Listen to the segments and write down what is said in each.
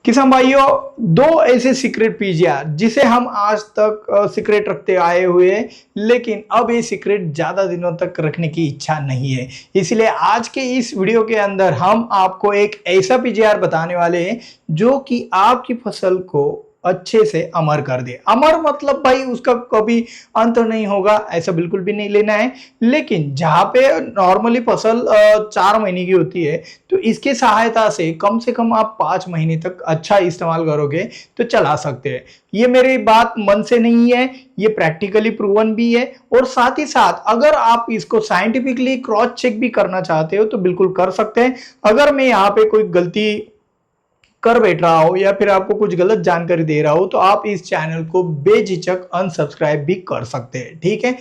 किसान भाइयों, दो ऐसे सीक्रेट पीजीआर जिसे हम आज तक सीक्रेट रखते आए हुए हैं, लेकिन अब ये सीक्रेट ज्यादा दिनों तक रखने की इच्छा नहीं है। इसलिए आज के इस वीडियो के अंदर हम आपको एक ऐसा पीजीआर बताने वाले हैं जो कि आपकी फसल को अच्छे से अमर कर दे। अमर मतलब भाई उसका कभी अंत नहीं होगा, ऐसा बिल्कुल भी नहीं लेना है। लेकिन जहां पे नॉर्मली फसल 4 महीने की होती है, तो इसके सहायता से कम आप 5 महीने तक अच्छा इस्तेमाल करोगे तो चला सकते हैं। ये मेरी बात मन से नहीं है, ये प्रैक्टिकली प्रूवन भी है। और साथ ही साथ अगर आप इसको साइंटिफिकली क्रॉस चेक भी करना चाहते हो तो बिल्कुल कर सकते हैं। अगर मैं यहाँ पे कोई गलती कर बैठ रहा हो या फिर आपको कुछ गलत जानकारी दे रहा हो तो आप इस चैनल को बेझिझक अनसब्सक्राइब भी कर सकते हैं, ठीक है।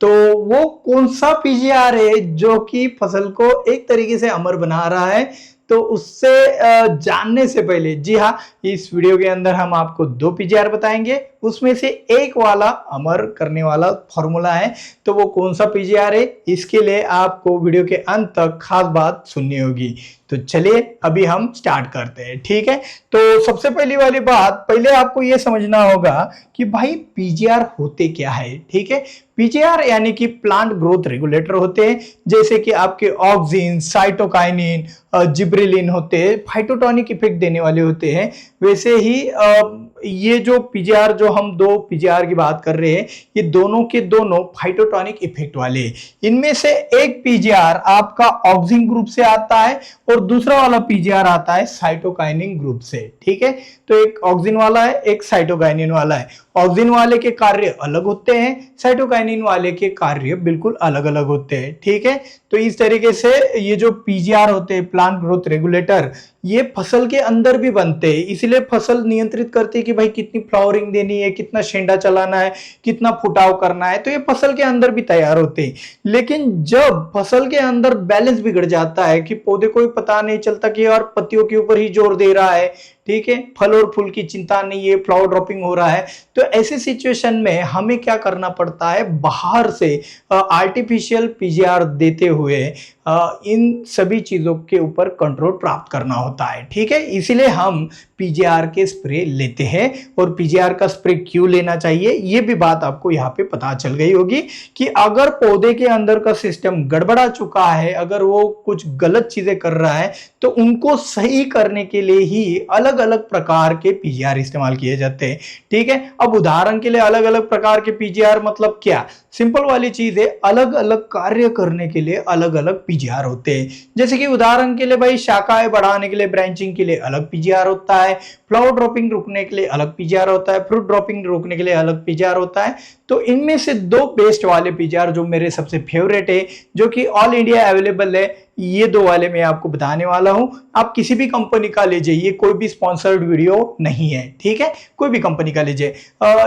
तो वो कौन सा पीजीआर है जो कि फसल को एक तरीके से अमर बना रहा है, तो उससे जानने से पहले, जी हाँ, इस वीडियो के अंदर हम आपको दो पीजीआर बताएंगे। उसमें से एक वाला अमर करने वाला फॉर्मूला है, तो वो कौन सा पीजीआर है इसके लिए आपको वीडियो के अंत तक खास बात सुननी होगी। तो चलिए अभी हम स्टार्ट करते हैं, ठीक है। तो सबसे पहली वाली बात, पहले आपको यह समझना होगा कि भाई पीजीआर होते क्या है, ठीक है। पीजीआर यानी कि प्लांट ग्रोथ रेगुलेटर होते हैं, जैसे कि आपके ऑक्सिन, साइटोकाइनिन, जिब्रेलिन होते हैं, फाइटोटॉनिक इफेक्ट देने वाले होते हैं। वैसे ही ये जो पीजीआर, जो हम दो पीजीआर की बात कर रहे हैं, ये दोनों के दोनों फाइटोटॉनिक इफेक्ट वाले हैं। इनमें से एक पीजीआर आपका ऑक्सिन ग्रुप से आता है और दूसरा वाला पीजीआर आता है साइटोकाइनिन ग्रुप से, ठीक है। तो एक ऑक्सिन वाला है, एक साइटोकाइनिन वाला है। ऑक्सिन वाले के कार्य अलग होते हैं, साइटोकाइनिन वाले के कार्य बिल्कुल अलग अलग होते हैं, ठीक है। तो इस तरीके से ये जो पीजीआर होते हैं, प्लांट ग्रोथ रेगुलेटर, ये फसल के अंदर भी बनते हैं। इसलिए फसल नियंत्रित करती है कि भाई कितनी फ्लावरिंग देनी है, कितना शेंडा चलाना है, कितना फुटाव करना है, तो ये फसल के अंदर भी तैयार होते हैं। लेकिन जब फसल के अंदर बैलेंस बिगड़ जाता है कि पौधे को पता नहीं चलता कि यार पत्तियों के ऊपर ही जोर दे रहा है, ठीक है, फल और फूल की चिंता नहीं है, फ्लावर ड्रॉपिंग हो रहा है, तो ऐसे सिचुएशन में हमें क्या करना पड़ता है, बाहर से आर्टिफिशियल पीजीआर देते हुए इन सभी चीजों के ऊपर कंट्रोल प्राप्त करना होता है, ठीक है। इसीलिए हम पीजीआर के स्प्रे लेते हैं। और पीजीआर का स्प्रे क्यों लेना चाहिए, ये भी बात आपको यहाँ पे पता चल गई होगी कि अगर पौधे के अंदर का सिस्टम गड़बड़ा चुका है, अगर वो कुछ गलत चीजें कर रहा है, तो उनको सही करने के लिए ही अलग अलग प्रकार के पीजीआर इस्तेमाल किए जाते हैं, ठीक है। अब उदाहरण के लिए अलग अलग प्रकार के पीजीआर मतलब क्या, सिंपल वाली चीज है, अलग अलग कार्य करने के लिए अलग अलग पीजीआर होते हैं। जैसे कि उदाहरण के लिए भाई शाखाएं बढ़ाने के लिए, ब्रांचिंग के लिए अलग पीजीआर होता है, फ्लावर ड्रॉपिंग रोकने के लिए अलग पीजीआर होता है, फ्रूट ड्रॉपिंग रोकने के लिए अलग पीजीआर होता है। तो इनमें से दो बेस्ट वाले पीजीआर जो मेरे सबसे फेवरेट है, जो कि ऑल इंडिया अवेलेबल है, ये दो वाले मैं आपको बताने वाला हूं। आप किसी भी कंपनी का ले जाइए, कोई भी स्पॉन्सर्ड वीडियो नहीं है, ठीक है, कोई भी कंपनी का लीजिए।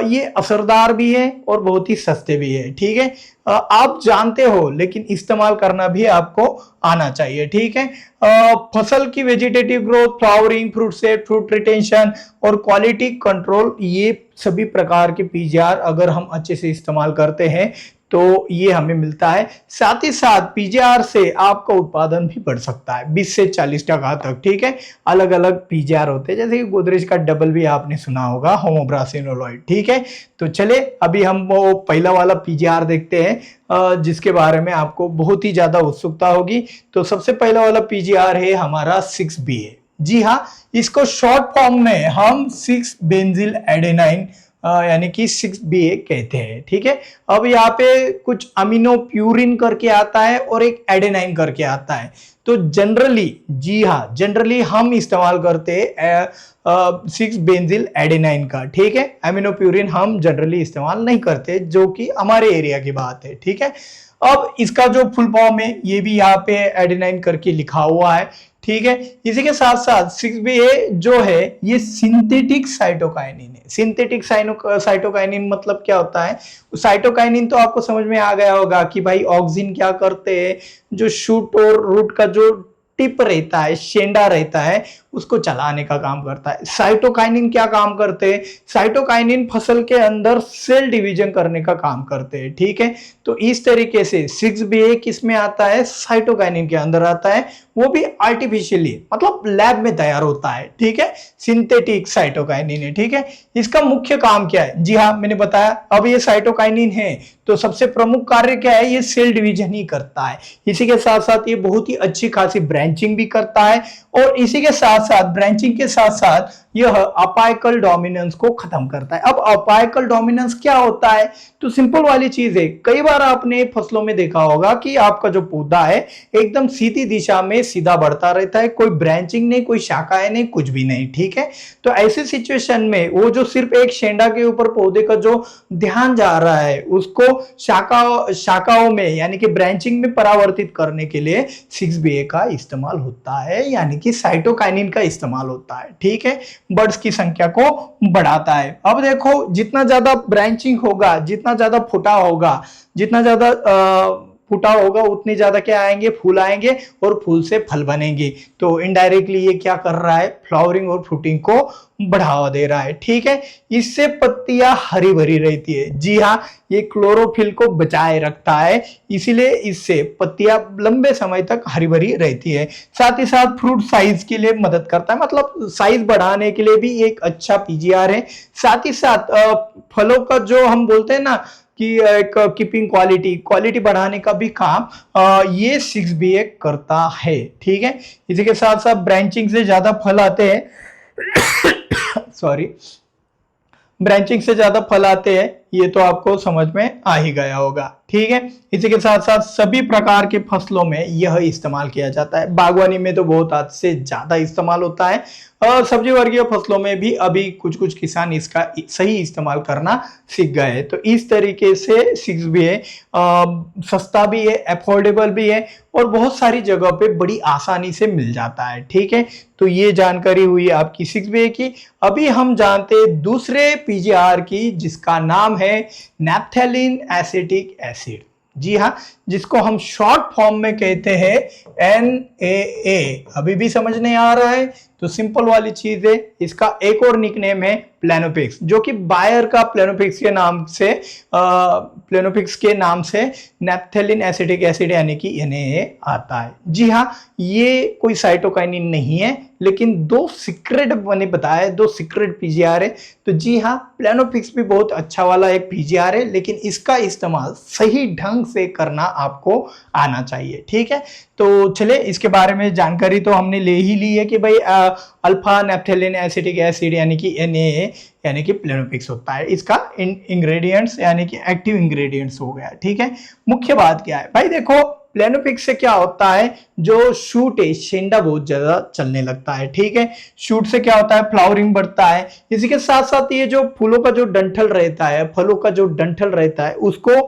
ये असरदार भी है और बहुत ही सस्ते भी है, ठीक है। आप जानते हो, लेकिन इस्तेमाल करना भी आपको आना चाहिए, ठीक है। फसल की vegetative growth, flowering, fruit set, fruit retention और क्वालिटी कंट्रोल, ये सभी प्रकार के पीजीआर अगर हम अच्छे से इस्तेमाल करते हैं तो ये हमें मिलता है। साथ ही साथ पीजीआर से आपका उत्पादन भी बढ़ सकता है 20 से 40% तक, ठीक है। अलग अलग पीजीआर होते हैं, जैसे कि गोदरेज का डबल भी आपने सुना होगा, होमोब्रासिनोलॉइड, ठीक है। तो चले अभी हम वो पहला वाला पीजीआर देखते हैं जिसके बारे में आपको बहुत ही ज्यादा उत्सुकता होगी। तो सबसे पहला वाला पीजीआर है हमारा 6BA। जी हाँ, इसको शॉर्ट फॉर्म में हम 6 बेंजिल एडेनाइन यानी कि 6BA कहते हैं, ठीक है। अब यहाँ पे कुछ अमीनो प्यूरिन करके आता है और एक एडेनाइन करके आता है। तो जनरली, जी हाँ, जनरली हम इस्तेमाल करते हैं 6 बेंजिल एडेनाइन का, ठीक है। अमीनो प्यूरिन हम जनरली इस्तेमाल नहीं करते, जो कि हमारे एरिया की बात है, ठीक है। अब इसका जो फुल फॉर्म है ये भी यहाँ पे एडेनाइन करके लिखा हुआ है, ठीक है। इसी के साथ साथ 6BA जो है ये सिंथेटिक साइटोकाइनिन है। सिंथेटिक साइटोकाइनिन मतलब क्या होता है, साइटोकाइनिन तो आपको समझ में आ गया होगा कि भाई ऑक्सिन क्या करते हैं, जो शूट और रूट का जो टिप रहता है, शेंडा रहता है, उसको चलाने का काम करता है। साइटोकाइनिन क्या काम करते हैं? साइटोकाइनिन फसल के अंदर सेल डिवीजन करने का काम करते हैं, ठीक है। तो इस तरीके से 6BA किस में आता है? साइटोकाइनिन के अंदर आता है, वो भी आर्टिफिशियली, मतलब लैब में तैयार होता है, ठीक है। सिंथेटिक साइटोकाइनिन है, ठीक है। इसका मुख्य काम क्या है? जी हाँ, मैंने बताया। अब ये साइटोकाइनिन है तो सबसे प्रमुख कार्य क्या है? ये सेल डिवीजन ही करता है। इसी के साथ साथ ये बहुत ही अच्छी खासी ब्रांचिंग भी करता है, और इसी के साथ साथ ब्रांचिंग के साथ साथ यह अपाइकल डोमिनेंस को खत्म करता है। अब अपाइकल डोमिनेंस क्या होता है? तो सिंपल वाली चीज है, कई बार आपने फसलों में देखा होगा कि आपका जो पौधा है एकदम सीधी दिशा में सीधा बढ़ता रहता है, कोई ब्रांचिंग नहीं, कोई शाखाएं नहीं, कुछ भी नहीं, ठीक है। तो ऐसी सिचुएशन में वो जो सिर्फ एक शेंडा के ऊपर पौधे का जो ध्यान जा रहा है उसको शाखाओं में यानी कि ब्रांचिंग में परावर्तित करने के लिए 6BA का इस्तेमाल होता है, यानी कि साइटोकाइनिन का इस्तेमाल होता है, ठीक है। बर्ड्स की संख्या को बढ़ाता है। अब देखो, जितना ज्यादा ब्रांचिंग होगा, जितना ज्यादा फुटा होगा, जितना ज्यादा फूटा होगा, उतने ज्यादा क्या आएंगे? फूल आएंगे, और फूल से फल बनेंगे। तो इनडायरेक्टली ये क्या कर रहा है? फ्लावरिंग और फ्रूटिंग को बढ़ावा दे रहा है, ठीक है। इससे पत्तियां हरी भरी रहती है। जी हाँ, ये क्लोरोफिल को बचाए रखता है, इसीलिए इससे पत्तियां लंबे समय तक हरी भरी रहती है। साथ ही साथ फ्रूट साइज के लिए मदद करता है, मतलब साइज बढ़ाने के लिए भी एक अच्छा पीजीआर है। साथ ही साथ फलों का जो हम बोलते हैं ना कि एक कीपिंग क्वालिटी बढ़ाने का भी काम ये 6BA करता है, ठीक है। इसी के साथ साथ ब्रांचिंग से ज्यादा फल आते हैं सॉरी, ब्रांचिंग से ज्यादा फल आते हैं, ये तो आपको समझ में आ ही गया होगा, ठीक है। इसी के साथ साथ सभी प्रकार के फसलों में यह इस्तेमाल किया जाता है। बागवानी में तो बहुत हद से ज्यादा इस्तेमाल होता है, और सब्जी वर्गीय फसलों में भी अभी कुछ कुछ किसान इसका सही इस्तेमाल करना सीख गए हैं। तो इस तरीके से 6BA सस्ता भी है, अफोर्डेबल भी है, और बहुत सारी जगह पे बड़ी आसानी से मिल जाता है, ठीक है। तो ये जानकारी हुई आपकी 6BA की। अभी हम जानते हैं दूसरे पीजीआर की, जिसका नाम है नैप्थेलिन एसिटिक एसिड। जी हाँ, जिसको हम शॉर्ट फॉर्म में कहते हैं NAA। अभी भी समझ नहीं आ रहा है तो सिंपल वाली चीज है, इसका एक और निकनेम है प्लेनोफिक्स, जो कि बायर का प्लेनोफिक्स के नाम से नैप्थेलिन एसिटिक एसिड यानी कि NAA आता है। जी हाँ, ये कोई साइटोकाइनिन नहीं है, लेकिन दो सीक्रेट मैंने बताया, दो सीक्रेट पीजीआर है। तो जी हाँ, प्लेनोफिक्स भी बहुत अच्छा वाला एक पीजीआर है, लेकिन इसका इस्तेमाल सही ढंग से करना आपको आना चाहिए, ठीक है। तो चले, इसके बारे में जानकारी तो हमने ले ही ली है कि भाई अल्फा नैप्थेलिन एसिटिक एसिड यानी कि NAA यानी कि प्लेनोफिक्स होता है। इसका इंग्रेडिएंट्स यानी कि एक्टिव इंग्रेडिएंट्स हो गया, ठीक है। मुख्य बात क्या है भाई? देखो, प्लेनोफिक्स से क्या होता है, जो शूट है, शेंडा बहुत ज्यादा चलने लगता है, ठीक है। शूट से क्या होता है? फ्लावरिंग बढ़ता है। इसी के साथ साथ ये जो फूलों का जो डंठल रहता है, फलों का जो डंठल रहता है, उसको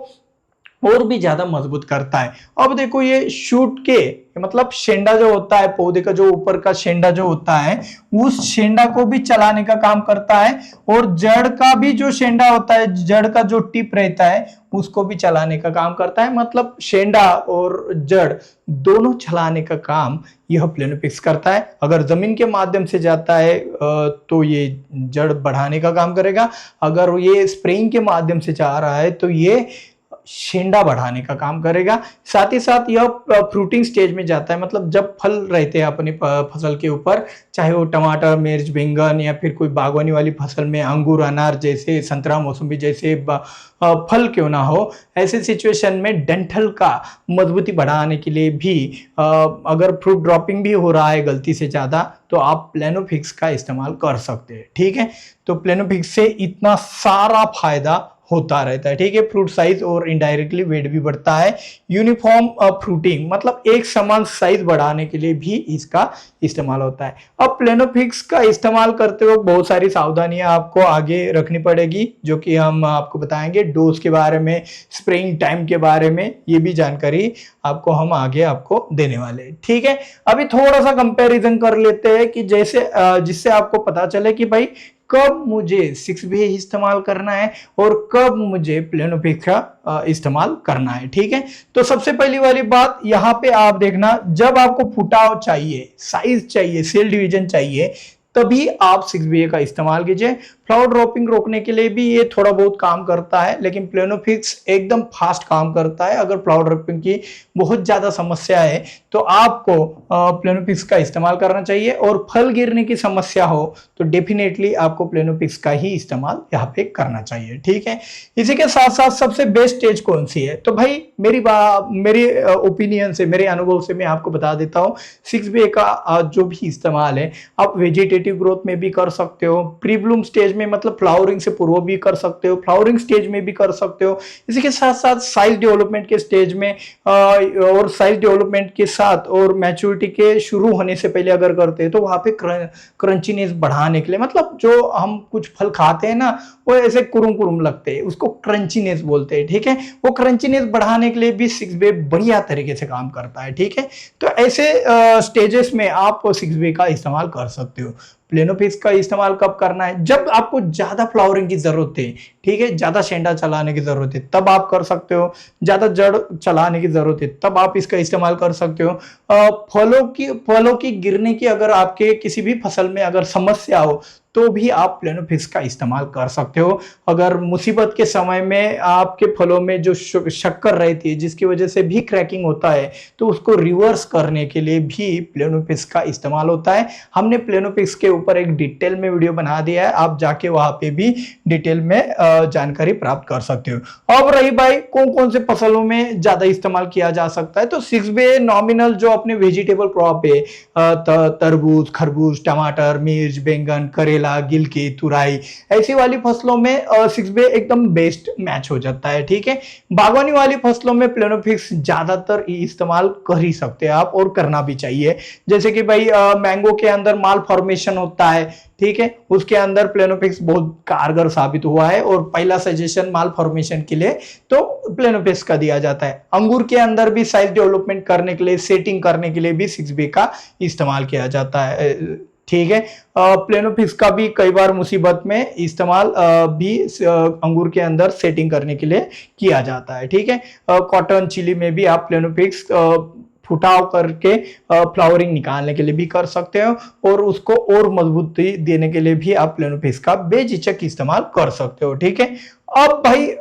और भी ज्यादा मजबूत करता है। अब देखो, ये शूट के मतलब शेंडा जो होता है, पौधे का जो ऊपर का शेंडा जो होता है, उस शेंडा को भी चलाने का काम करता है, और जड़ का भी जो शेंडा होता है, जड़ का जो टिप रहता है, उसको भी चलाने का काम करता है। मतलब शेंडा और जड़ दोनों चलाने का काम यह प्लेनोफिक्स करता है। अगर जमीन के माध्यम से जाता है तो ये जड़ बढ़ाने का काम करेगा, अगर ये स्प्रेइंग के माध्यम से जा रहा है तो ये शेंडा बढ़ाने का काम करेगा। साथ ही साथ यह फ्रूटिंग स्टेज में जाता है, मतलब जब फल रहते हैं अपनी फसल के ऊपर, चाहे वो टमाटर, मिर्च, बैंगन या फिर कोई बागवानी वाली फसल में अंगूर, अनार जैसे, संतरा, मौसम्बी जैसे फल क्यों ना हो, ऐसे सिचुएशन में डंठल का मजबूती बढ़ाने के लिए भी अगर फ्रूट ड्रॉपिंग भी हो रहा है गलती से ज्यादा, तो आप प्लेनोफिक्स का इस्तेमाल कर सकते हैं, ठीक है। तो प्लेनोफिक्स से इतना सारा फायदा होता रहता है, ठीक है। फ्रूट साइज और इनडायरेक्टली वेट भी बढ़ता है। यूनिफॉर्म फ्रूटिंग, मतलब एक समान साइज बढ़ाने के लिए भी इसका इस्तेमाल होता है। अब प्लेनोफिक्स का इस्तेमाल करते वक्त बहुत सारी सावधानियां आपको आगे रखनी पड़ेगी, जो कि हम आपको बताएंगे। डोज के बारे में, स्प्रेइंग टाइम के बारे में, ये भी जानकारी आपको हम आगे आपको देने वाले हैं, ठीक है। अभी थोड़ा सा कंपैरिजन कर लेते हैं कि जैसे जिससे आपको पता चले कि भाई कब मुझे 6B इस्तेमाल करना है और कब मुझे प्लेनोफिक्स का इस्तेमाल करना है। ठीक है, तो सबसे पहली वाली बात यहाँ पे आप देखना, जब आपको फुटाव चाहिए, साइज चाहिए, सेल डिवीजन चाहिए, तभी आप 6BA का इस्तेमाल कीजिए। फ्लावर ड्रॉपिंग रोकने के लिए भी ये थोड़ा बहुत काम करता है, लेकिन प्लेनोफिक्स एकदम फास्ट काम करता है। अगर फ्लावर ड्रॉपिंग की बहुत ज्यादा समस्या है तो आपको प्लेनोफिक्स का इस्तेमाल करना चाहिए, और फल गिरने की समस्या हो तो डेफिनेटली आपको प्लेनोफिक्स का ही इस्तेमाल यहाँ पे करना चाहिए। ठीक है, इसी के साथ साथ सबसे बेस्ट स्टेज कौन सी है, तो भाई मेरी ओपिनियन से, मेरे अनुभव से मैं आपको बता देता हूँ, 6BA का जो भी इस्तेमाल है आप वेजिटेटिव ग्रोथ में भी कर सकते हो, प्री ब्लूम स्टेज में मतलब फ्लावरिंग से पूर्व भी कर सकते हो, फ्लावरिंग स्टेज में भी कर सकते हो। इसी के साथ साथ साइज डेवलपमेंट के स्टेज में और साइज डेवलपमेंट के साथ और मैच्योरिटी के शुरू होने से पहले अगर करते हैं तो वहां पे क्रंचीनेस बढ़ाने के लिए, मतलब जो हम कुछ फल खाते हैं ना वो ऐसे कुरुम कुरुम लगते हैं, उसको क्रंचीनेस बोलते हैं। ठीक है, वो क्रंचीनेस बढ़ाने के लिए भी 6BA बढ़िया तरीके से काम करता है। ठीक है, तो ऐसे स्टेजेस में आप 6BA का इस्तेमाल कर सकते हो। प्लेनोफिक्स का इस्तेमाल कब करना है, जब आपको ज्यादा फ्लावरिंग की जरूरत है। ठीक है, ज्यादा शेंडा चलाने की जरूरत है तब आप कर सकते हो, ज्यादा जड़ चलाने की जरूरत है तब आप इसका इस्तेमाल कर सकते हो। फलों की गिरने की अगर आपके किसी भी फसल में अगर समस्या हो तो भी आप प्लेनोफिक्स का इस्तेमाल कर सकते हो। अगर मुसीबत के समय में आपके फलों में जो शक्कर रहती है जिसकी वजह से भी क्रैकिंग होता है तो उसको रिवर्स करने के लिए भी प्लेनोफिक्स का इस्तेमाल होता है। हमने प्लेनोफिक्स के ऊपर एक डिटेल में वीडियो बना दिया है, आप जाके वहां पे भी डिटेल में जानकारी प्राप्त कर सकते हो। अब रही भाई कौन कौन से फसलों में ज्यादा इस्तेमाल किया जा सकता है, तो 6BA नॉमिनल जो अपने वेजिटेबल क्रॉप है, तरबूज, खरबूज, टमाटर, मिर्च, बैंगन, करेला, गिलकी, तुरई, ऐसी वाली फसलों में 6BA एकदम बेस्ट मैच हो जाता है। ठीक है, बागवानी वाली फसलों में प्लेनोफिक्स ज्यादातर इस्तेमाल कर ही सकते हैं आप, और करना भी चाहिए। जैसे कि भाई मैंगो के अंदर माल फॉर्मेशन होता है, ठीक है, उसके अंदर प्लेनोफिक्स बहुत कारगर साबित हुआ है, और पहला सजेशन माल फॉर्मेशन के लिए तो प्लेनोफिक्स का दिया जाता है। अंगूर के अंदर भी साइज डेवलपमेंट करने के लिए, सेटिंग करने के लिए भी 6BA का इस्तेमाल किया जाता है। ठीक है, प्लेनोफिक्स का भी कई बार मुसीबत में इस्तेमाल भी अंगूर के अंदर सेटिंग करने के लिए किया जाता है। ठीक है, कॉटन, चिली में भी आप प्लेनोफिक्स फुटाव करके फ्लावरिंग निकालने के लिए भी कर सकते हो, और उसको और मजबूती देने के लिए भी आप प्लेनोफिक्स का बेझिझक इस्तेमाल कर सकते हो। ठीक है, अब भाई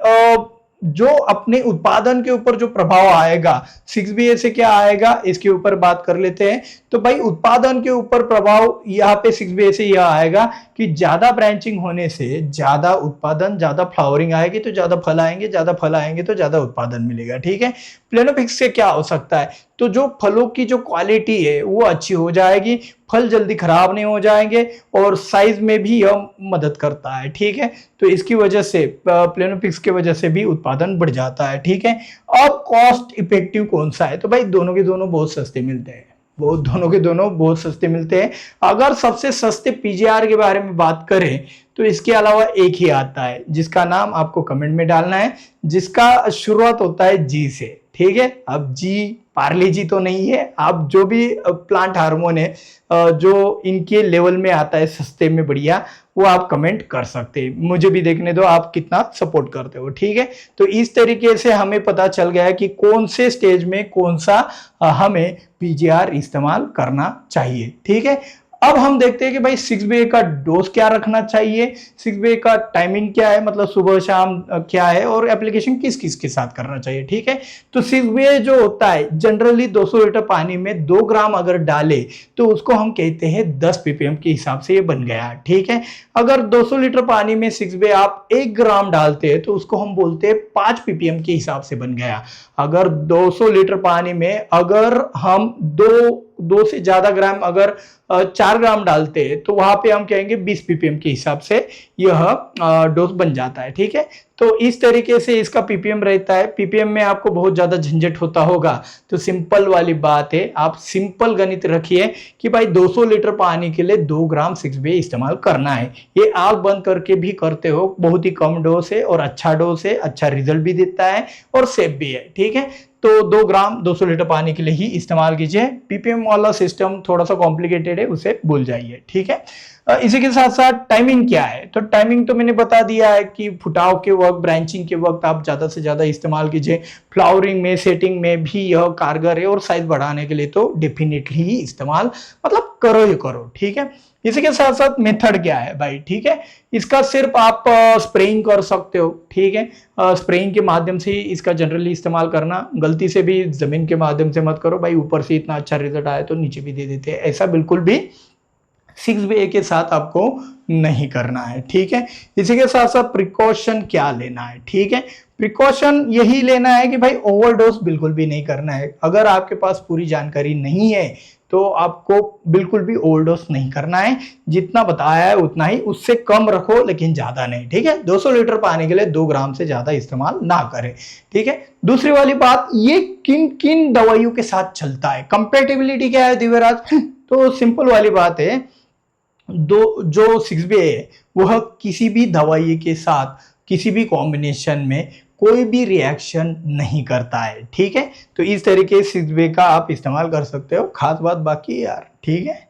जो अपने उत्पादन के ऊपर जो प्रभाव आएगा 6BA से क्या आएगा इसके ऊपर बात कर लेते हैं। तो भाई उत्पादन के ऊपर प्रभाव यहाँ पे 6BA से यह आएगा कि ज्यादा ब्रांचिंग होने से ज्यादा उत्पादन, ज्यादा फ्लावरिंग आएगी तो ज्यादा फल आएंगे, ज्यादा फल आएंगे तो ज्यादा उत्पादन मिलेगा। ठीक है, प्लेनोफिक्स से क्या हो सकता है, तो जो फलों की जो क्वालिटी है वो अच्छी हो जाएगी, फल जल्दी खराब नहीं हो जाएंगे, और साइज में भी यह मदद करता है। ठीक है, तो इसकी वजह से प्लेनोफिक्स की वजह से भी उत्पादन बढ़ जाता है। ठीक है, अब कॉस्ट इफेक्टिव कौन सा है, तो भाई दोनों के दोनों बहुत सस्ते मिलते हैं, दोनों के दोनों बहुत सस्ते मिलते हैं। अगर सबसे सस्ते PGR के बारे में बात करें तो इसके अलावा एक ही आता है जिसका नाम आपको कमेंट में डालना है, जिसका शुरुआत होता है G से। ठीक है, अब G पार्ले जी तो नहीं है, आप जो भी प्लांट हार्मोन है जो इनके लेवल में आता है सस्ते में बढ़िया, वो आप कमेंट कर सकते हैं। मुझे भी देखने दो आप कितना सपोर्ट करते हो। ठीक है, तो इस तरीके से हमें पता चल गया कि कौन से स्टेज में कौन सा हमें PGR इस्तेमाल करना चाहिए। ठीक है, अब हम देखते हैं कि भाई 6BA का डोज क्या रखना चाहिए, 6BA का टाइमिंग क्या है, मतलब सुबह शाम क्या है, और एप्लीकेशन किस किस के साथ करना चाहिए। ठीक है, तो 6BA जो होता है जनरली 200 लीटर पानी में 2 ग्राम अगर डाले तो उसको हम कहते हैं 10 ppm के हिसाब से ये बन गया। ठीक है, अगर 200 लीटर पानी में 6BA आप 1 ग्राम डालते हैं तो उसको हम बोलते हैं 5 ppm के हिसाब से बन गया। अगर 200 लीटर पानी में अगर हम दो से ज्यादा ग्राम अगर 4 ग्राम डालते हैं तो वहां पे हम कहेंगे 20 ppm के हिसाब से यह डोज बन जाता है। ठीक है, तो इस तरीके से इसका ppm रहता है। ppm में आपको बहुत ज्यादा झंझट होता होगा, तो सिंपल वाली बात है, आप सिंपल गणित रखिए कि भाई 200 लीटर पानी के लिए 2 ग्राम 6BA इस्तेमाल करना है। ये आग बंद करके भी करते हो, बहुत ही कम डोज है और अच्छा डोज है, अच्छा रिजल्ट भी देता है और सेफ भी है। ठीक है, तो 2 ग्राम 200 लीटर पानी के लिए ही इस्तेमाल कीजिए। ppm वाला सिस्टम थोड़ा सा कॉम्प्लिकेटेड है उसे भूल जाइए, ठीक है। इसी के साथ साथ टाइमिंग क्या है, तो टाइमिंग तो मैंने बता दिया है कि फुटाव के वक्त, ब्रांचिंग के वक्त आप ज्यादा से ज्यादा इस्तेमाल कीजिए। फ्लावरिंग में, सेटिंग में भी यह कारगर है, और साइज बढ़ाने के लिए तो डेफिनेटली ही इस्तेमाल मतलब करो ही करो, ठीक है। इसी के साथ साथ मेथड क्या है भाई, ठीक है, इसका सिर्फ आप स्प्रेइंग कर सकते हो, ठीक है। स्प्रेइंग के माध्यम से इसका जनरली इस्तेमाल करना, गलती से भी जमीन के माध्यम से मत करो भाई, ऊपर से इतना अच्छा रिजल्ट आया तो नीचे भी दे देते हैं, ऐसा बिल्कुल भी 6BA के साथ आपको नहीं करना है, ठीक है। इसी के साथ साथ प्रिकॉशन क्या लेना है, ठीक है। प्रिकॉशन यही लेना है कि भाई ओवरडोज बिल्कुल भी नहीं करना है। अगर आपके पास पूरी जानकारी नहीं है तो आपको बिल्कुल भी ओवरडोज नहीं करना है, जितना बताया है उतना ही, उससे कम रखो लेकिन ज्यादा नहीं, ठीक है। 200 लीटर पानी के लिए 2 ग्राम से ज्यादा इस्तेमाल ना करें, ठीक है। दूसरी वाली बात, ये किन किन दवाइयों के साथ चलता है, कंपेटिबिलिटी क्या है दिव्यराज, तो सिंपल वाली बात है, जो 6BA है वह किसी भी दवाई के साथ किसी भी कॉम्बिनेशन में कोई भी रिएक्शन नहीं करता है, ठीक है। तो इस तरीके से 6BA का आप इस्तेमाल कर सकते हो। खास बात बाकी यार, ठीक है,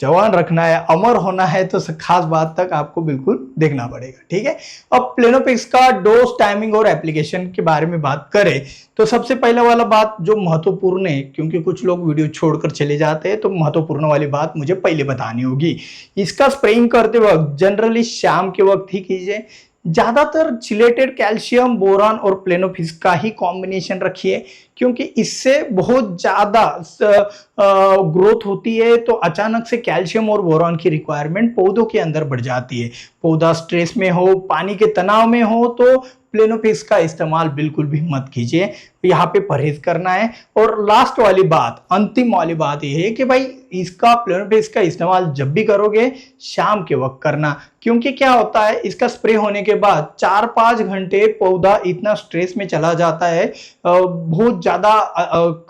जवान रखना है, अमर होना है, तो खास बात तक आपको बिल्कुल देखना पड़ेगा, ठीक है। अब प्लेनोपिक्स का डोज, टाइमिंग और एप्लीकेशन के बारे में बात करें तो सबसे पहले वाला बात जो महत्वपूर्ण है, क्योंकि कुछ लोग वीडियो छोड़कर चले जाते हैं, तो महत्वपूर्ण वाली बात मुझे पहले बतानी होगी। इसका स्प्रेइंग करते वक्त जनरली शाम के वक्त ही कीजिए। ज्यादातर चिलेटेड कैल्शियम, बोरान और प्लेनोफिस का ही कॉम्बिनेशन रखिए, क्योंकि इससे बहुत ज्यादा ग्रोथ होती है, तो अचानक से कैल्शियम और बोरान की रिक्वायरमेंट पौधों के अंदर बढ़ जाती है। पौधा स्ट्रेस में हो, पानी के तनाव में हो, तो प्लेनोपिक्स का इस्तेमाल बिल्कुल भी मत कीजिए, यहाँ पे परहेज करना है। और लास्ट वाली बात, अंतिम वाली बात यह है कि भाई इसका प्लेनोपिक्स का इस्तेमाल जब भी करोगे शाम के वक्त करना, क्योंकि क्या होता है, इसका स्प्रे होने के बाद 4-5 घंटे पौधा इतना स्ट्रेस में चला जाता है, बहुत ज्यादा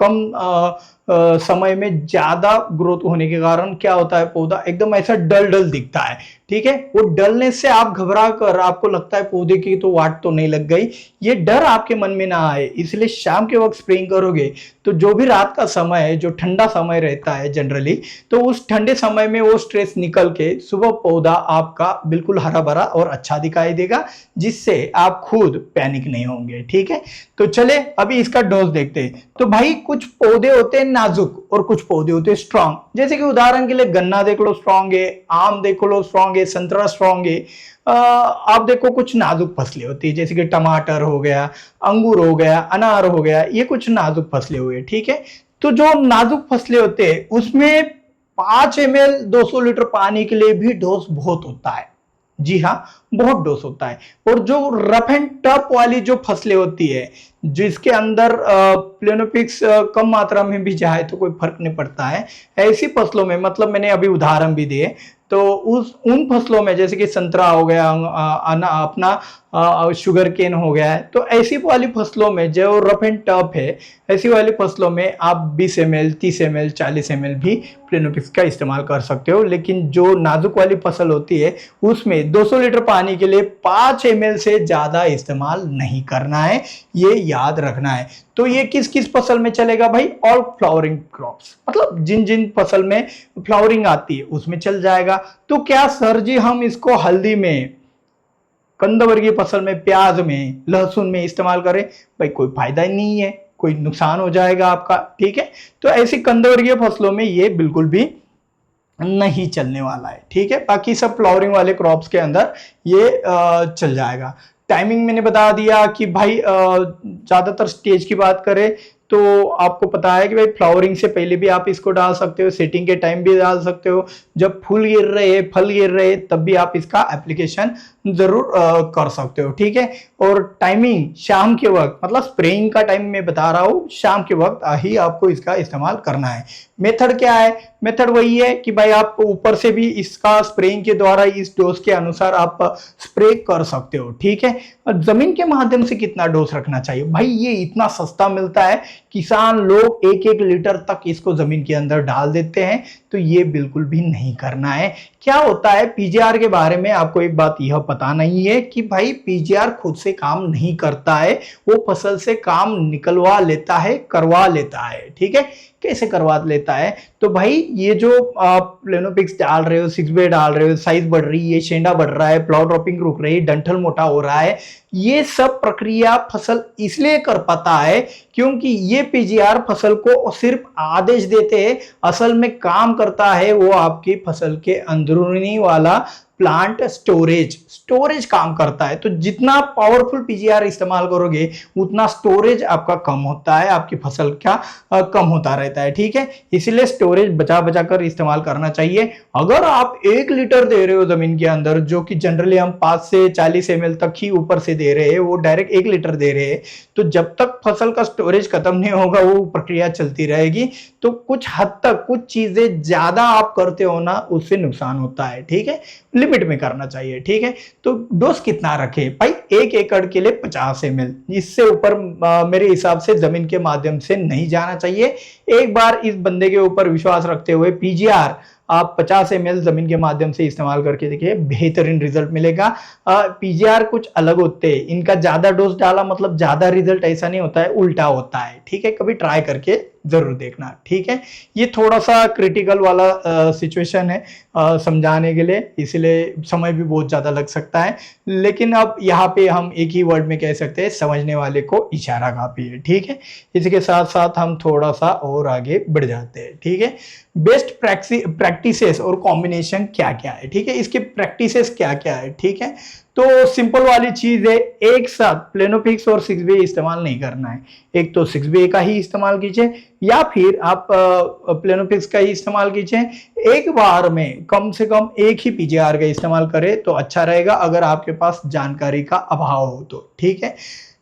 कम समय में ज्यादा ग्रोथ होने के कारण क्या होता है, पौधा एकदम ऐसा डल डल दिखता है, ठीक है। वो डलनेस से आप घबरा कर, आपको लगता है पौधे की तो वाट तो नहीं लग गई, ये डर आपके मन में ना आए, इसलिए शाम के वक्त स्प्रेइंग करोगे तो जो भी रात का समय है, जो ठंडा समय रहता है जनरली, तो उस ठंडे समय में वो स्ट्रेस निकल के सुबह पौधा आपका बिल्कुल हरा भरा और अच्छा दिखाई देगा, जिससे आप खुद पैनिक नहीं होंगे, ठीक है। तो चले अभी इसका डोज देखते हैं। तो भाई कुछ पौधे होते हैं नाजुक और कुछ पौधे होते हैं स्ट्रांग, जैसे कि उदाहरण के लिए गन्ना देख लो स्ट्रांग है, आम देख लो स्ट्रांग है, संतरा स्ट्रांग है। आप देखो कुछ नाजुक फसलें होती है, जैसे कि टमाटर हो गया, अंगूर हो गया, अनार हो गया, ये कुछ नाजुक फसलें हुए, ठीक है। तो जो नाजुक फसलें होते हैं उसमें 5 ml 200 लीटर पानी के लिए भी डोज बहुत होता है, जी हाँ, बहुत डोज होता है। और जो रफ एंड टफ वाली जो फसलें होती है, जिसके अंदर प्लेनोपिक्स कम मात्रा में भी जाए तो कोई फर्क नहीं पड़ता है, ऐसी फसलों में, मतलब मैंने अभी उदाहरण भी दिए, तो उन फसलों में जैसे कि संतरा हो गया, अपना शुगर केन हो गया है, तो ऐसी वाली फसलों में जो रफ एंड टफ है, ऐसी वाली फसलों में आप 20 ml, 30 ml, 40 ml भी प्लेनोपिक्स का इस्तेमाल कर सकते हो। लेकिन जो नाजुक वाली फसल होती है उसमें 200 लीटर पानी के लिए 5 ml से ज्यादा इस्तेमाल नहीं करना है, ये याद रखना है। तो ये किस किस फसल में चलेगा भाई, ऑल फ्लावरिंग क्रॉप्स, मतलब जिन जिन फसल में फ्लावरिंग आती है उसमें चल जाएगा। तो क्या सर जी हम इसको हल्दी में, कंदवर्गीय फसल में, प्याज में, लहसुन में इस्तेमाल करें? भाई कोई फायदा ही नहीं है, कोई नुकसान हो जाएगा आपका, ठीक है। तो ऐसी कंदवर्गीय फसलों में ये बिल्कुल भी नहीं चलने वाला है, ठीक है। बाकी सब फ्लावरिंग वाले क्रॉप्स के अंदर ये चल जाएगा। टाइमिंग मैंने बता दिया कि भाई ज्यादातर स्टेज की बात करें तो आपको पता है कि भाई फ्लावरिंग से पहले भी आप इसको डाल सकते हो, सेटिंग के टाइम भी डाल सकते हो, जब फूल गिर रहे, फल गिर रहे, तब भी आप इसका एप्लीकेशन जरूर कर सकते हो, ठीक है। और टाइमिंग शाम के वक्त, मतलब स्प्रेइंग का टाइम मैं बता रहा हूँ, शाम के वक्त ही आपको इसका इस्तेमाल करना है। मेथड क्या है, मेथड वही है कि भाई आप ऊपर से भी इसका स्प्रेइंग के द्वारा इस डोज के अनुसार आप स्प्रे कर सकते हो, ठीक है। और जमीन के माध्यम से कितना डोज रखना चाहिए, भाई ये इतना सस्ता मिलता है, किसान लोग 1-1 लीटर तक इसको जमीन के अंदर डाल देते हैं, तो ये बिल्कुल भी नहीं करना है। क्या होता है पीजीआर के बारे में आपको एक बात यह पता नहीं है कि भाई पीजीआर खुद से काम नहीं करता है, वो फसल से काम निकलवा लेता है, करवा लेता है। ठीक है, कैसे करवा लेता है? तो भाई ये जो आप प्लेनोपिक्स डाल रहे हो, 6 बे डाल रहे हो, साइज बढ़ रही है, शेंडा बढ़ रहा है, प्लाउ ड्रॉपिंग रुक रही है, डंठल मोटा हो रहा है, ये सब प्रक्रिया फसल इसलिए कर पाता है क्योंकि ये पीजीआर फसल को सिर्फ आदेश देते हैं, असल में काम करता है वो आपकी फसल के अंदरूनी वाला प्लांट स्टोरेज काम करता है। तो जितना पावरफुल पीजीआर इस्तेमाल करोगे उतना स्टोरेज आपका कम होता है, आपकी फसल का कम होता रहता है। ठीक है, इसीलिए स्टोरेज बचा बचा कर इस्तेमाल करना चाहिए। अगर आप 1 लीटर दे रहे हो जमीन के अंदर, जो कि जनरली हम 5 से 40 ml तक ही ऊपर से दे रहे हैं, वो डायरेक्ट 1 लीटर दे रहे हैं, तो जब तक फसल का स्टोरेज खत्म नहीं होगा वो प्रक्रिया चलती रहेगी। तो कुछ हद तक कुछ चीजें ज्यादा आप करते हो ना, उससे नुकसान होता है। ठीक है, लिमिट में करना चाहिए। ठीक है, तो डोज कितना रखे भाई? 1 एकड़ के लिए 50 ml, इससे ऊपर मेरे हिसाब से जमीन के माध्यम से नहीं जाना चाहिए। एक बार इस बंदे के ऊपर विश्वास रखते हुए पीजीआर आप 50 ml जमीन के माध्यम से इस्तेमाल करके देखिए, बेहतरीन रिजल्ट मिलेगा। पीजीआर कुछ अलग होते हैं, इनका ज्यादा डोज डाला मतलब ज्यादा रिजल्ट, ऐसा नहीं होता है, उल्टा होता है। ठीक है, कभी ट्राई करके जरूर देखना। ठीक है, ये थोड़ा सा क्रिटिकल वाला सिचुएशन है समझाने के लिए, इसलिए समय भी बहुत ज्यादा लग सकता है, लेकिन अब यहाँ पे हम एक ही वर्ड में कह सकते हैं, समझने वाले को इशारा काफी है। ठीक है, इसी के साथ साथ हम थोड़ा सा और आगे बढ़ जाते हैं। ठीक है, बेस्ट प्रैक्टिसेस और कॉम्बिनेशन क्या क्या है? ठीक है, इसके प्रैक्टिसेस क्या क्या है? ठीक है, तो सिंपल वाली चीज है, एक साथ प्लेनोपिक्स और 6 बे इस्तेमाल नहीं करना है। एक तो 6 बे का ही इस्तेमाल कीजिए या फिर आप प्लेनोपिक्स का ही इस्तेमाल कीजिए। एक बार में कम से कम एक ही पीजीआर का इस्तेमाल करें तो अच्छा रहेगा, अगर आपके पास जानकारी का अभाव हो तो। ठीक है,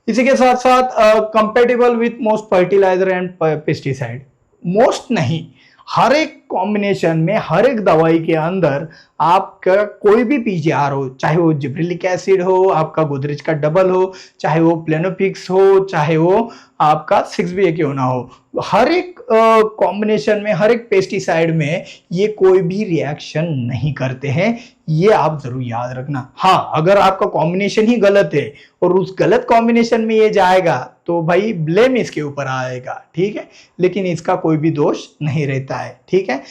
इसी के साथ साथ compatible with most fertilizer and pesticide, most नहीं, हर एक कॉम्बिनेशन में, हर एक दवाई के अंदर आपका कोई भी पीजीआर हो, चाहे वो जिब्रेलिक एसिड हो, आपका गोदरेज का डबल हो, चाहे वो प्लेनोपिक्स हो, चाहे वो आपका 6 बे क्यों ना हो, हर एक कॉम्बिनेशन में, हर एक पेस्टिसाइड में ये कोई भी रिएक्शन नहीं करते हैं, ये आप जरूर याद रखना। हाँ, अगर आपका कॉम्बिनेशन ही गलत है और उस गलत कॉम्बिनेशन में ये जाएगा तो भाई ब्लेम इसके ऊपर आएगा। ठीक है, लेकिन इसका कोई भी दोष नहीं रहता है। ठीक है,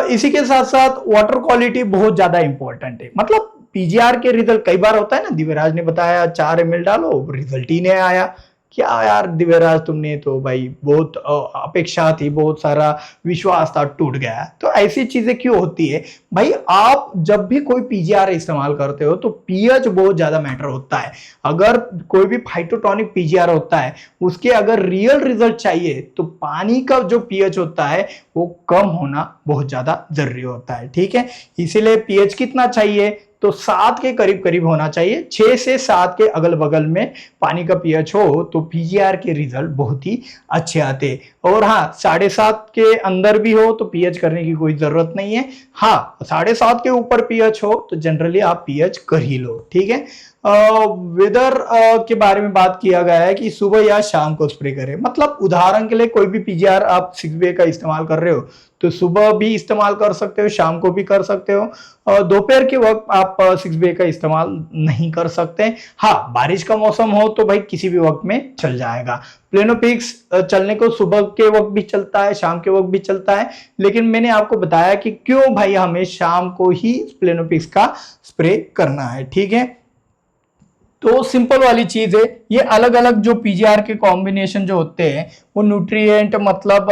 इसी के साथ साथ वाटर क्वालिटी बहुत ज्यादा इंपॉर्टेंट है। मतलब पीजीआर के रिजल्ट कई बार होता है ना, दिव्यराज ने बताया 4 ml डालो, रिजल्ट ही नहीं आया। क्या यार दिव्यराज, तुमने तो भाई बहुत अपेक्षा थी, बहुत सारा विश्वास था, टूट गया। तो ऐसी चीजें क्यों होती है भाई? आप जब भी कोई पीजीआर इस्तेमाल करते हो तो पीएच बहुत ज्यादा मैटर होता है। अगर कोई भी फाइटोटॉनिक पीजीआर होता है, उसके अगर रियल रिजल्ट चाहिए तो पानी का जो पीएच होता है वो कम होना बहुत ज्यादा जरूरी होता है। ठीक है, इसीलिए पीएच कितना चाहिए? तो 7 के करीब करीब होना चाहिए। 6 से 7 के अगल बगल में पानी का पीएच हो तो पीजीआर के रिजल्ट बहुत ही अच्छे आते हैं। और हाँ, 7.5 के अंदर भी हो तो पीएच करने की कोई जरूरत नहीं है। हाँ, 7.5 के ऊपर पीएच हो तो जनरली आप पीएच कर ही लो। ठीक है, वेदर के बारे में बात किया गया है कि सुबह या शाम को स्प्रे करें। मतलब उदाहरण के लिए कोई भी पीजीआर आप 6 बे का इस्तेमाल कर रहे हो तो सुबह भी इस्तेमाल कर सकते हो, शाम को भी कर सकते हो। दोपहर के वक्त आप 6 बे का इस्तेमाल नहीं कर सकते। हाँ, बारिश का मौसम हो तो भाई किसी भी वक्त में चल जाएगा। प्लेनोपिक्स चलने को सुबह के वक्त भी चलता है, शाम के वक्त भी चलता है, लेकिन मैंने आपको बताया कि क्यों भाई हमें शाम को ही प्लेनोपिक्स का स्प्रे करना है। ठीक है, तो सिंपल वाली चीज है, ये अलग अलग जो पीजीआर के कॉम्बिनेशन जो होते हैं वो न्यूट्रिएंट मतलब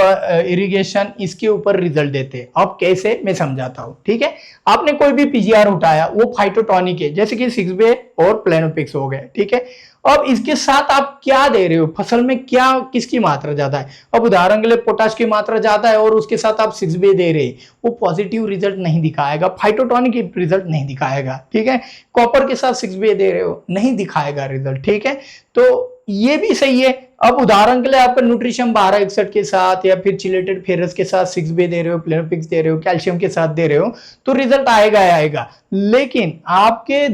इरिगेशन इसके ऊपर रिजल्ट देते हैं। अब कैसे, मैं समझाता हूं। ठीक है, आपने कोई भी पीजीआर उठाया, वो फाइटोटॉनिक है, जैसे कि 6 बे और प्लेनोपिक्स हो गए। ठीक है, अब इसके साथ आप क्या दे रहे हो, फसल में क्या, किसकी मात्रा ज्यादा है? अब उदाहरण के लिए पोटाश की मात्रा ज्यादा है और उसके साथ आप 6 बे दे रहे हैं, वो पॉजिटिव रिजल्ट नहीं दिखाएगा, फाइटोटॉनिक रिजल्ट नहीं दिखाएगा। ठीक है, कॉपर के साथ 6 बे दे रहे हो, नहीं दिखाएगा रिजल्ट। ठीक है, तो ये भी सही है। अब उदाहरण के लिए आपका न्यूट्रिशन 1261 के साथ या फिर चिलेटेड फेरस के साथ 6 बे दे रहे हो, प्लेनोपिक्स दे रहे हो, कैल्शियम के साथ दे रहे हो, तो रिजल्ट आएगा ही आएगा। लेकिन आपके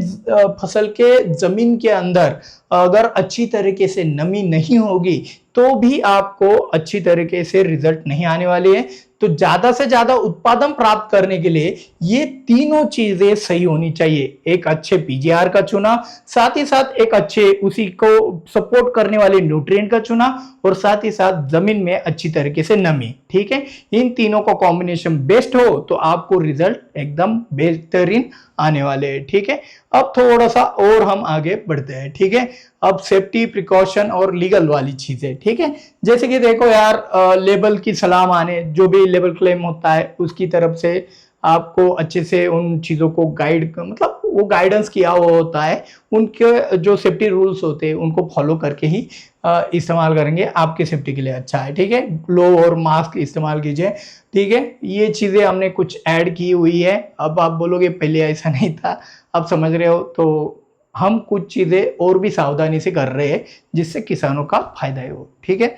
फसल के जमीन के अंदर अगर अच्छी तरीके से नमी नहीं होगी तो भी आपको अच्छी तरीके से रिजल्ट नहीं आने वाली है। तो ज्यादा से ज्यादा उत्पादन प्राप्त करने के लिए ये तीनों चीजें सही होनी चाहिए। एक अच्छे पीजीआर का चुना, साथ ही साथ एक अच्छे उसी को सपोर्ट करने वाले न्यूट्रिएंट का चुना, और साथ ही साथ जमीन में अच्छी तरीके से नमी। ठीक है, इन तीनों का कॉम्बिनेशन बेस्ट हो तो आपको रिजल्ट एकदम बेहतरीन आने वाले हैं। ठीक है, अब थोड़ा सा और हम आगे बढ़ते हैं। ठीक है, अब सेफ्टी प्रिकॉशन और लीगल वाली चीजें। ठीक है, जैसे कि देखो यार, लेबल की सलाह माने, जो भी लेबल क्लेम होता है उसकी तरफ से आपको अच्छे से उन चीजों को गाइड, मतलब वो गाइडेंस किया हुआ होता है, उनके जो सेफ्टी रूल्स होते हैं उनको फॉलो करके ही इस्तेमाल करेंगे, आपकी सेफ्टी के लिए अच्छा है। ठीक है, ग्लोव और मास्क इस्तेमाल कीजिए। ठीक है, ये चीजें हमने कुछ ऐड की हुई है। अब आप बोलोगे पहले ऐसा नहीं था, अब समझ रहे हो, तो हम कुछ चीजें और भी सावधानी से कर रहे हैं जिससे किसानों का फायदा हो। ठीक है,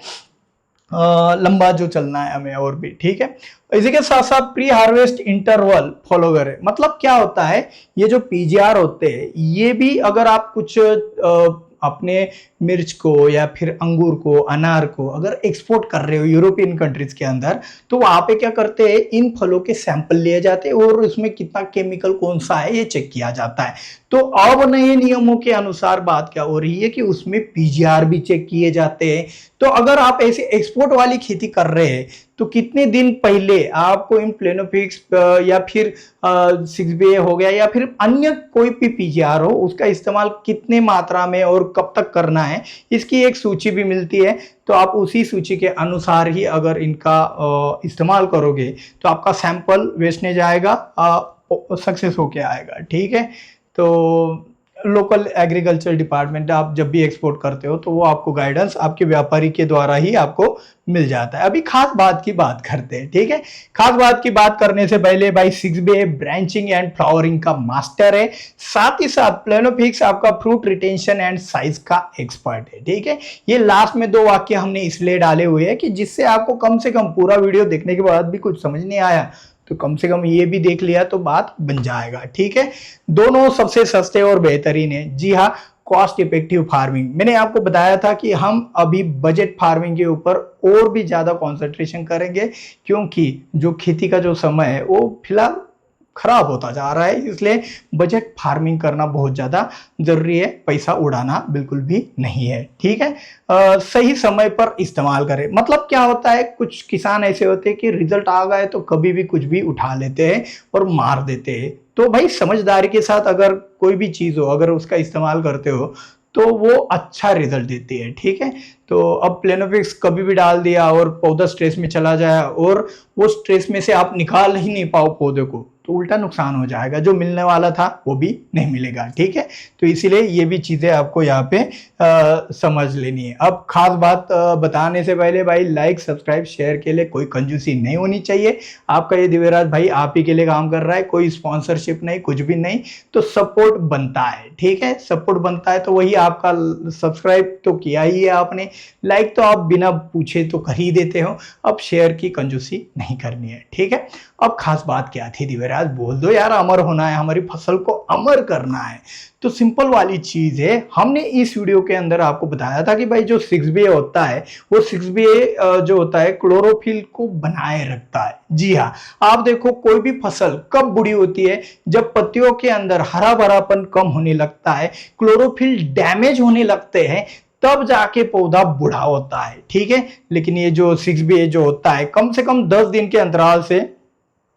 लंबा जो चलना है हमें और भी। ठीक है, इसी के साथ साथ प्री हार्वेस्ट इंटरवल फॉलो करें। मतलब क्या होता है, ये जो पीजीआर होते हैं ये भी अगर आप कुछ अपने मिर्च को या फिर अंगूर को, अनार को अगर एक्सपोर्ट कर रहे हो यूरोपियन कंट्रीज के अंदर, तो वहां पे क्या करते हैं, इन फलों के सैंपल लिए जाते हैं और उसमें कितना केमिकल कौन सा है ये चेक किया जाता है। तो अब नए नियमों के अनुसार बात क्या हो रही है कि उसमें पीजीआर भी चेक किए जाते हैं। तो अगर आप ऐसे एक्सपोर्ट वाली खेती कर रहे हैं तो कितने दिन पहले आपको इन प्लेनोफिक्स या फिर 6BA हो गया या फिर अन्य कोई भी पीजीआर हो, उसका इस्तेमाल कितने मात्रा में और कब तक करना है, इसकी एक सूची भी मिलती है। तो आप उसी सूची के अनुसार ही अगर इनका इस्तेमाल करोगे तो आपका सैंपल वेस्ट नहीं जाएगा, सक्सेस होके आएगा। ठीक है, तो लोकल एग्रीकल्चर डिपार्टमेंट आप जब भी एक्सपोर्ट करते हो तो वो आपको गाइडेंस आपके व्यापारी के द्वारा ही आपको मिल जाता है। अभी खास बात की बात करते हैं। ठीक है, खास बात की बात करने से पहले भाई 6BA ब्रांचिंग एंड फ्लावरिंग का मास्टर है, साथ ही साथ प्लेनोफिक्स आपका फ्रूट रिटेंशन एंड साइज का एक्सपर्ट है। ठीक है, ये लास्ट में 2 वाक्य हमने इसलिए डाले हुए हैं कि जिससे आपको कम से कम पूरा वीडियो देखने के बाद भी कुछ समझ नहीं आया तो कम से कम ये भी देख लिया तो बात बन जाएगा। ठीक है, दोनों सबसे सस्ते और बेहतरीन है। जी हाँ, कॉस्ट इफेक्टिव फार्मिंग। मैंने आपको बताया था कि हम अभी बजट फार्मिंग के ऊपर और भी ज्यादा कंसंट्रेशन करेंगे, क्योंकि जो खेती का जो समय है वो फिलहाल खराब होता जा रहा है, इसलिए बजट फार्मिंग करना बहुत ज्यादा जरूरी है, पैसा उड़ाना बिल्कुल भी नहीं है। ठीक है, सही समय पर इस्तेमाल करें। मतलब क्या होता है, कुछ किसान ऐसे होते हैं कि रिजल्ट आ गए तो कभी भी कुछ भी उठा लेते हैं और मार देते हैं। तो भाई समझदारी के साथ अगर कोई भी चीज हो, अगर उसका इस्तेमाल करते हो तो वो अच्छा रिजल्ट देती है। ठीक है, तो अब प्लेनोफिक्स कभी भी डाल दिया और पौधा स्ट्रेस में चला जाए और वो स्ट्रेस में से आप निकाल ही नहीं पाओ पौधे को, तो उल्टा नुकसान हो जाएगा, जो मिलने वाला था वो भी नहीं मिलेगा। ठीक है, तो इसीलिए ये भी चीजें आपको यहाँ पे समझ लेनी है। अब खास बात बताने से पहले भाई लाइक सब्सक्राइब शेयर के लिए कोई कंजूसी नहीं होनी चाहिए। आपका ये दिव्यराज भाई आप ही के लिए काम कर रहा है, कोई स्पॉन्सरशिप नहीं, कुछ भी नहीं, तो सपोर्ट बनता है। ठीक है, सपोर्ट बनता है तो वही आपका, सब्सक्राइब तो किया ही है आपने, लाइक तो आप बिना पूछे तो कर ही देते हो, अब शेयर की कंजूसी नहीं करनी है। ठीक है, अब खास बात क्या थी दिव्यराज, बोल दो यार, अमर होना है, हमारी फसल को अमर करना है। तो सिंपल वाली चीज है, हमने इस वीडियो के अंदर आपको बताया था कि भाई जो 6BA होता है वो 6BA जो होता है क्लोरोफिल को बनाए रखता है। जी हाँ, आप देखो कोई भी फसल कब बुरी होती है, जब पत्तियों के अंदर हरा भरापन कम होने लगता है, क्लोरोफिल डैमेज होने लगते हैं, तब जाके पौधा बूढ़ा होता है। ठीक है, लेकिन ये जो 6BA जो होता है कम से कम 10 दिन के अंतराल से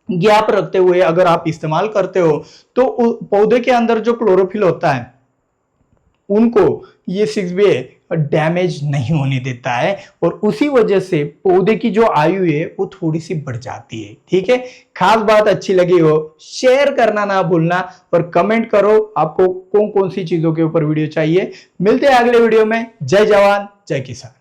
गैप रखते हुए अगर आप इस्तेमाल करते हो तो पौधे के अंदर जो क्लोरोफिल होता है उनको ये 6BA डैमेज नहीं होने देता है, और उसी वजह से पौधे की जो आयु है वो थोड़ी सी बढ़ जाती है। ठीक है, खास बात अच्छी लगी हो शेयर करना ना भूलना और कमेंट करो आपको कौन कौन सी चीजों के ऊपर वीडियो चाहिए। मिलते हैं अगले वीडियो में। जय जवान जय किसान।